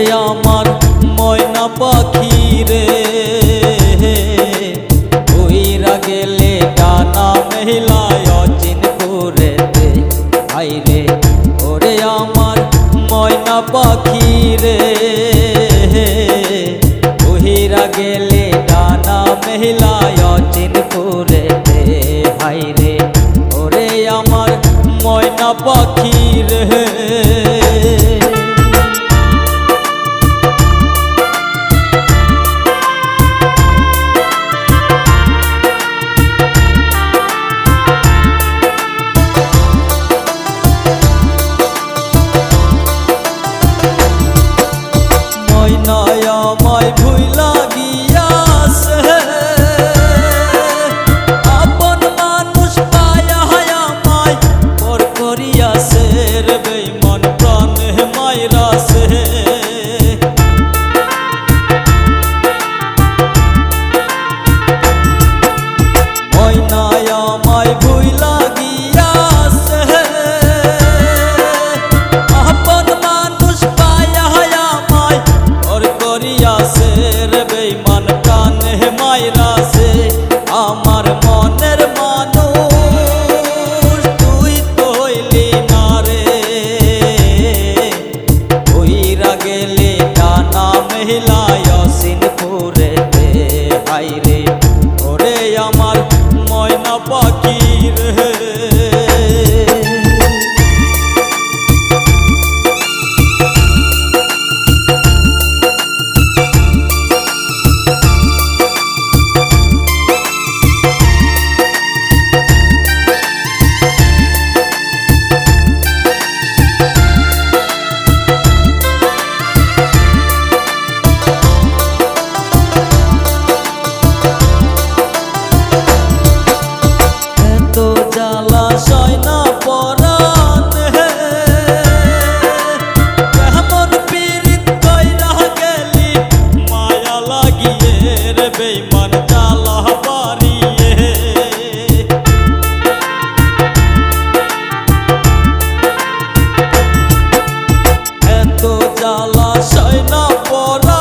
ওরে আমার ময়না পাখি রে উইরা গেলে ডানা মেলায় অচিন করে দে হাই রে ওরে আমার ময়না পাখি রে উইরা গেলে ডানা মেলায় অচিন করে দে হাই রে ওরে আমার ময়না পাখি রে। ময়নায় আমায় ভুইলা গিয়াছে আপন মানুষ পায়া আমায় পর করিয়াছে রে বেঈমান প্রাণে মাইরাছে ময়নায় আমায় ভুইলা গিয়াছে আপন মানুষ পায়া আমায় পর করিয়াছে রে বেঈমান প্রাণে মাইরাছে আমার মনের মানুষ তুই তো হইলি না রে উইরা গেলে ডানা মেলায় অচিন করে দে হাই রে ওরে আমার ময়না পাখি রে। বেঈমান জ্বালা বাড়িয়ে এত জ্বালা সয় না পরা